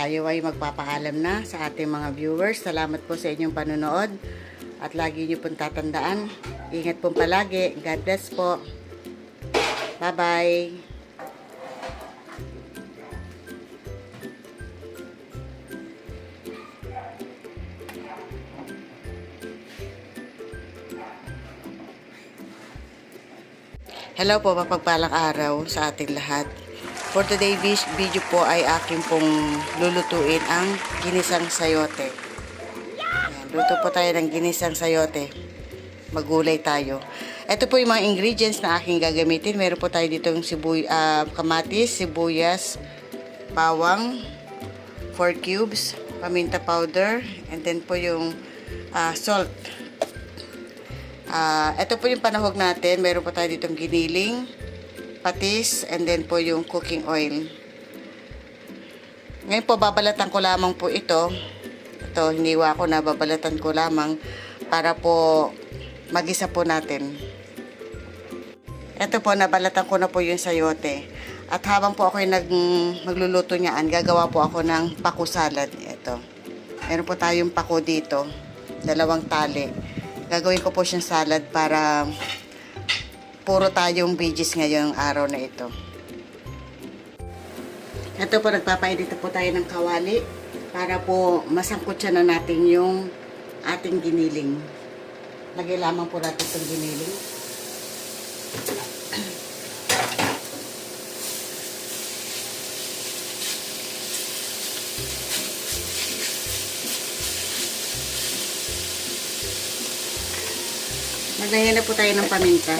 tayo ay magpapaalam na sa ating mga viewers. Salamat po sa inyong panonood at lagi niyo pong tatandaan. Ingat po palagi. God bless po. Bye-bye. Hello po, mapagpalang araw sa ating lahat. For today video po ay aking pong lulutuin ang ginisang sayote. Ayan, luto po tayo ng ginisang sayote. Magulay tayo. Ito po yung mga ingredients na aking gagamitin. Meron po tayo dito yung kamatis, sibuyas, bawang, 4 cubes, paminta powder, and then po yung salt. Ito po yung panahog natin. Meron po tayo ditong giniling, patis, and then po yung cooking oil. Ngayon po, babalatan ko lamang po ito. Ito, hiniwa ko na, babalatan ko lamang para po magisa po natin. Ito po, nabalatan ko na po yung sayote. At habang po ako yung magluluto niyaan, gagawa po ako ng paku salad. Ito. Meron po tayong paku dito. 2 tali. Gagawin ko po siyang salad para puro tayong veggies ngayong araw na ito. Ito po, nagpapainit po tayo ng kawali para po masangkot siya na natin yung ating giniling. Lagay lamang po natin itong giniling. Maglagay na po tayo ng paminta.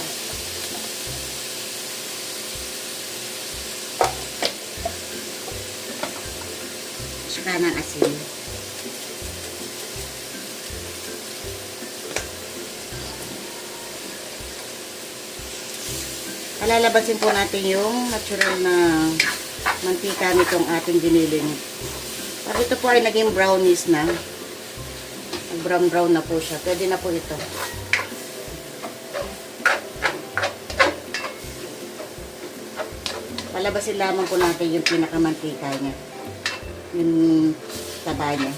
Saka ng asin. Palalabasin po natin yung natural na mantika nitong ating giniling. Pag ito po ay naging brownish na, brown na po siya, pwede na po ito. Palabasin lamang po natin yung pinakamantika niya. Yung taba niya.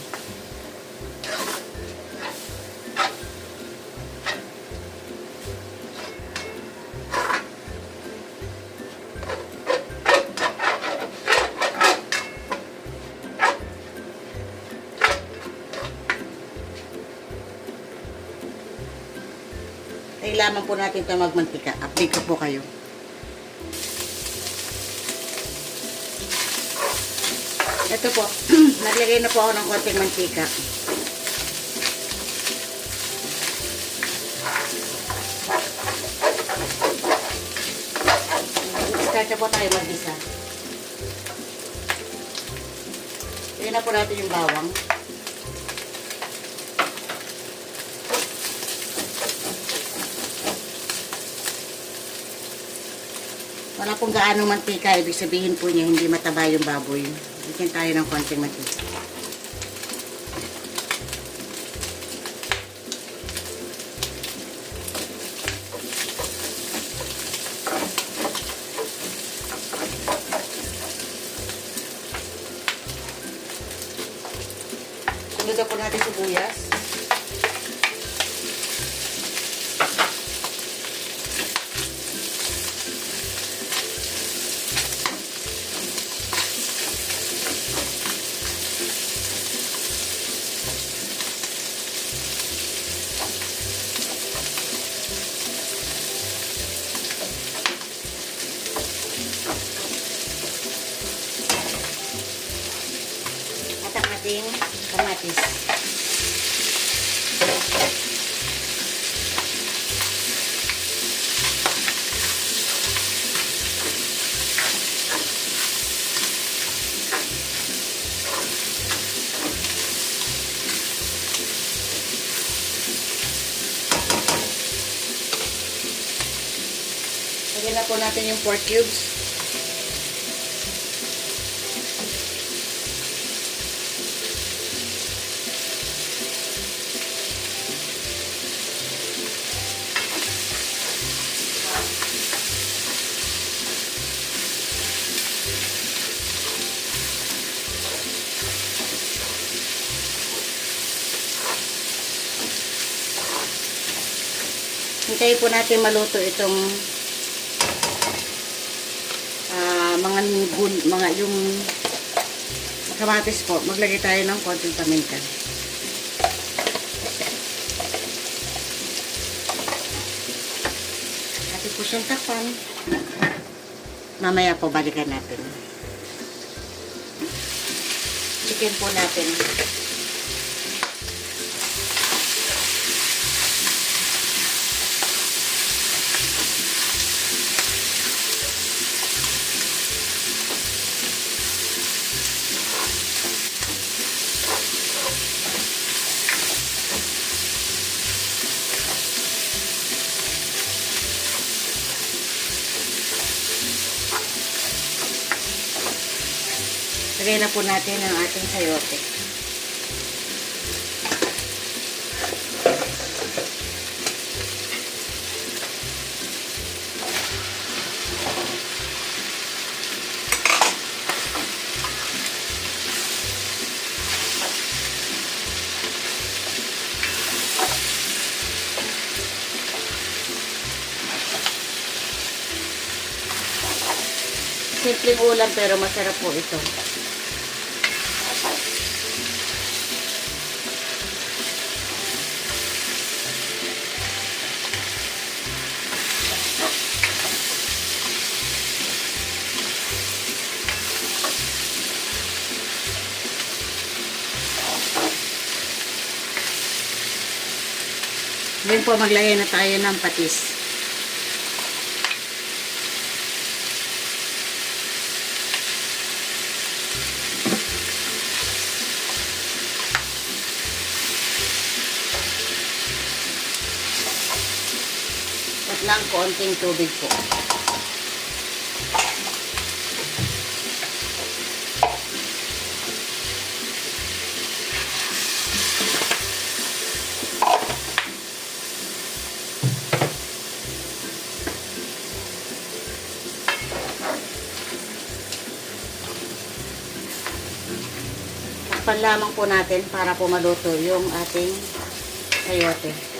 Tayo lamang po natin ito magmantika. Update ko po kayo. Ito po, naglagay na po ako ng konting mantika. Start na po tayo mag-isa. Tignan na po natin yung bawang. Wala pong gaano mantika, ibig sabihin po niya hindi mataba yung baboy. Bigyan tayo ng konting mantika. Sunod na po natin sibuyas. Ating kamatis. Lagyan na po natin yung 4 cubes. Hintayin po natin maluto itong mga yung kamatis po. Maglagay tayo ng konting paminta. Atin po siyang takpan. Mamaya po balikan natin. Chicken po natin. Lagay na po natin ang ating sayote. Simpleng ulam pero masarap po ito. Ngayon po maglagay na tayo ng patis. At lang konting tubig po. Takpan lamang po natin para po maluto yung ating sayote.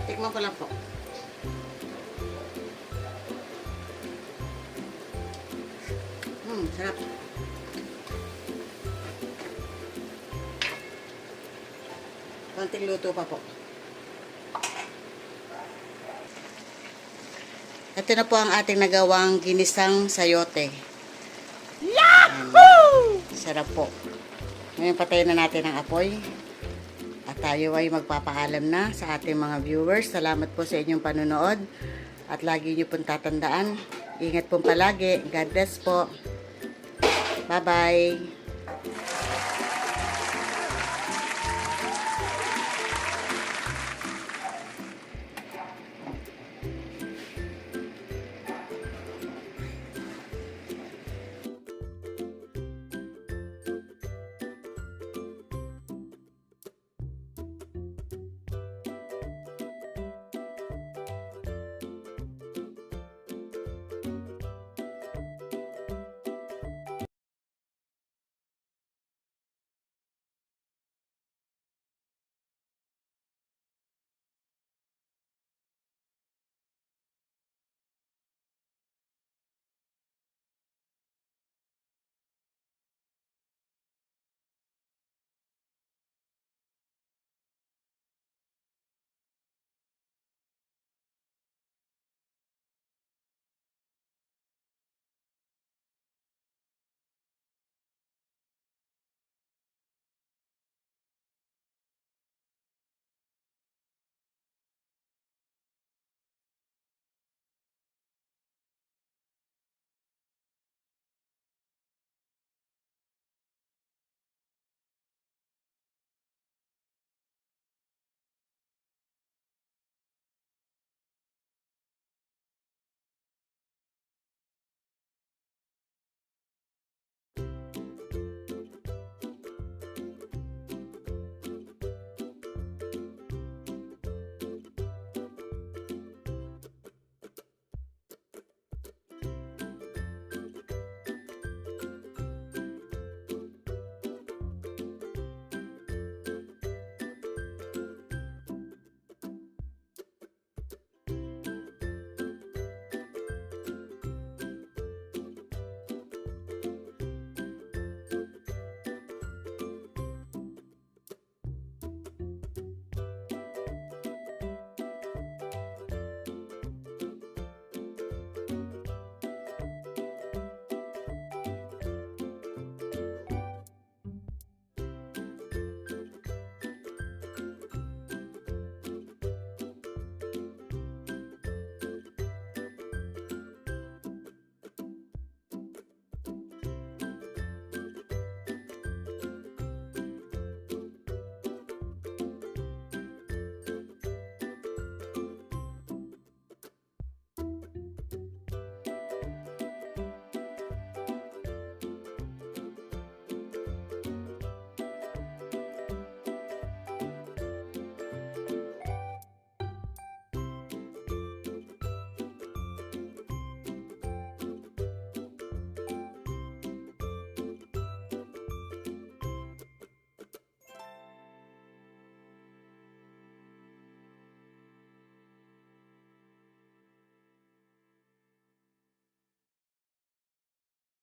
Tikman ko lang po. Sarap. Konting luto pa po. Ito na po ang ating nagawang ginisang sayote. Yahoo! Sarap po. Ngayon patayin na natin ang apoy. At tayo ay magpapaalam na sa ating mga viewers. Salamat po sa inyong panunood. At lagi niyo pong tatandaan. Ingat pong palagi. God bless po. Bye-bye.